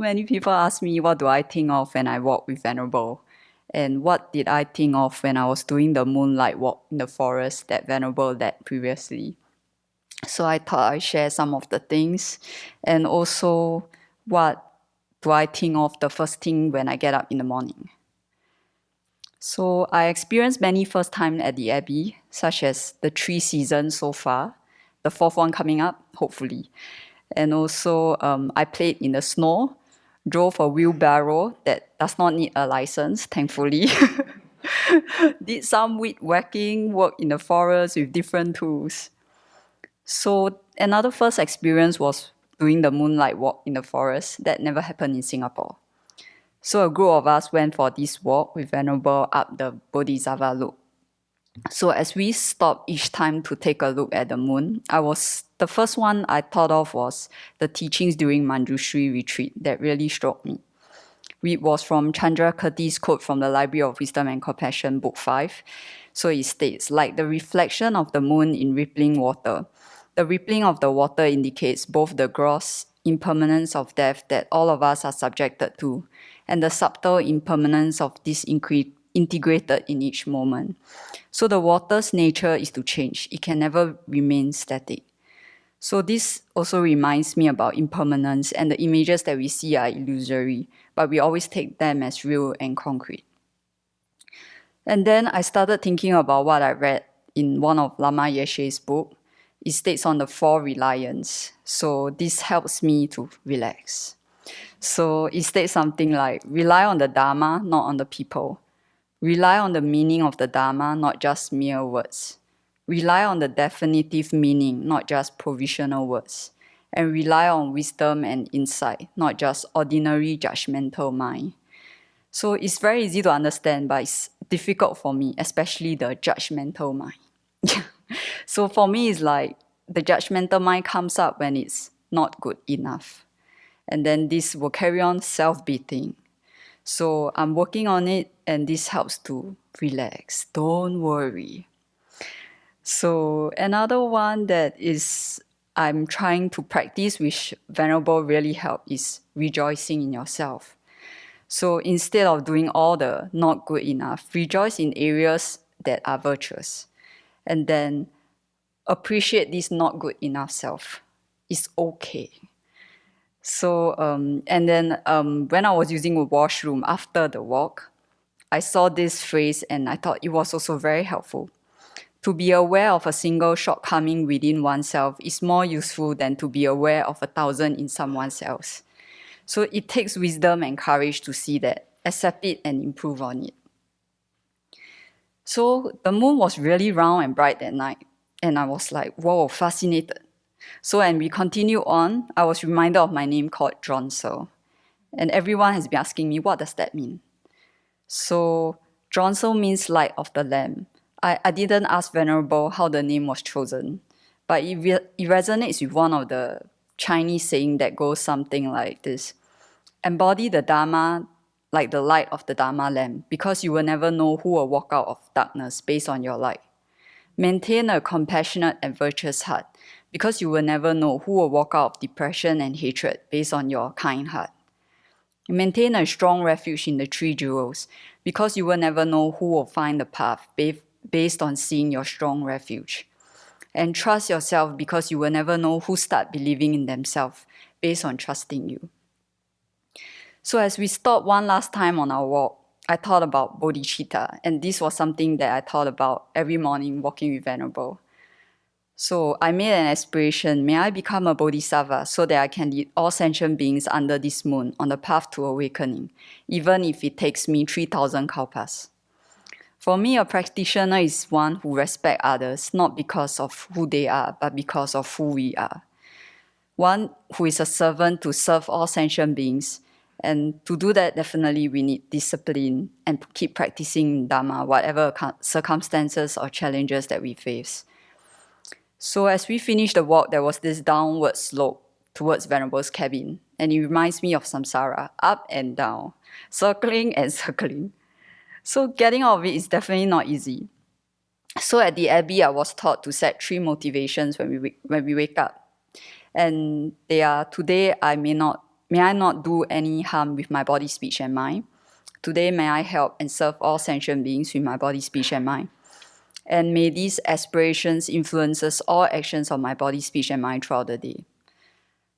many people ask me, what do I think of when I walk with Venerable? And what did I think of when I was doing the moonlight walk in the forest that Venerable led previously? So I thought I'd share some of the things, and also what do I think of the first thing when I get up in the morning. So I experienced many first time at the Abbey, such as the 3 seasons so far, the 4th one coming up, hopefully. And also I played in the snow, drove a wheelbarrow that does not need a license, thankfully. Did some weed whacking, work in the forest with different tools. So another first experience was doing the moonlight walk in the forest. That never happened in Singapore. So a group of us went for this walk with Venerable up the Bodhisattva loop. So as we stopped each time to take a look at the moon, the first one I thought of was the teachings during Manjushri retreat that really struck me. It was from Chandra Kirti's quote from the Library of Wisdom and Compassion, Book 5. So it states, like the reflection of the moon in rippling water, the rippling of the water indicates both the gross impermanence of death that all of us are subjected to, and the subtle impermanence of this integrated in each moment. So the water's nature is to change. It can never remain static. So this also reminds me about impermanence, and the images that we see are illusory, but we always take them as real and concrete. And then I started thinking about what I read in one of Lama Yeshe's book. It states on the Four Reliance. So this helps me to relax. So it states something like, rely on the Dharma, not on the people. Rely on the meaning of the Dharma, not just mere words. Rely on the definitive meaning, not just provisional words. And rely on wisdom and insight, not just ordinary judgmental mind. So it's very easy to understand, but it's difficult for me, especially the judgmental mind. So for me, it's like the judgmental mind comes up when it's not good enough. And then this will carry on self-beating. So I'm working on it, and this helps to relax. Don't worry. So another one that I'm trying to practice, which Venerable really helped, is rejoicing in yourself. So instead of doing all the not good enough, rejoice in areas that are virtuous. And then appreciate this not good enough self. It's okay. So, and then when I was using a washroom after the walk, I saw this phrase and I thought it was also very helpful. To be aware of a single shortcoming within oneself is more useful than to be aware of 1,000 in someone else. So it takes wisdom and courage to see that, accept it and improve on it. So the moon was really round and bright that night, and I was like, whoa, fascinated. So when we continue on, I was reminded of my name called Dronsel. And everyone has been asking me, what does that mean? So Dronsel means light of the lamp. I didn't ask Venerable how the name was chosen, but it resonates with one of the Chinese saying that goes something like this. Embody the Dharma like the light of the Dharma lamp, because you will never know who will walk out of darkness based on your light. Maintain a compassionate and virtuous heart, because you will never know who will walk out of depression and hatred based on your kind heart. Maintain a strong refuge in the 3 jewels, because you will never know who will find the path based on seeing your strong refuge. And trust yourself, because you will never know who start believing in themselves based on trusting you. So as we stopped one last time on our walk, I thought about bodhicitta, and this was something that I thought about every morning walking with Venerable. So I made an aspiration, may I become a bodhisattva so that I can lead all sentient beings under this moon on the path to awakening, even if it takes me 3,000 kalpas. For me, a practitioner is one who respects others, not because of who they are, but because of who we are. One who is a servant to serve all sentient beings. And to do that, definitely we need discipline and keep practicing Dharma, whatever circumstances or challenges that we face. So as we finished the walk, there was this downward slope towards Venerable's cabin. And it reminds me of samsara, up and down, circling and circling. So getting out of it is definitely not easy. So at the Abbey, I was taught to set 3 motivations when we wake up. And they are, today I may not may I not do any harm with my body, speech, and mind. Today, may I help and serve all sentient beings with my body, speech, and mind. And may these aspirations influences all actions of my body, speech, and mind throughout the day.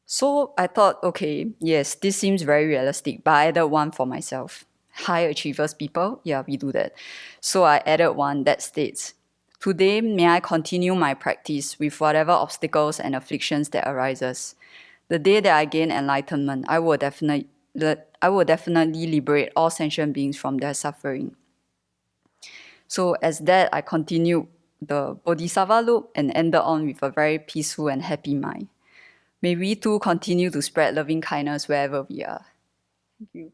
So I thought, okay, yes, this seems very realistic, but I added one for myself. High achievers people, yeah, we do that. So I added one that states, today, may I continue my practice with whatever obstacles and afflictions that arises. The day that I gain enlightenment, I will definitely liberate all sentient beings from their suffering. So as that, I continued the bodhisattva loop and ended on with a very peaceful and happy mind. May we too continue to spread loving kindness wherever we are. Thank you.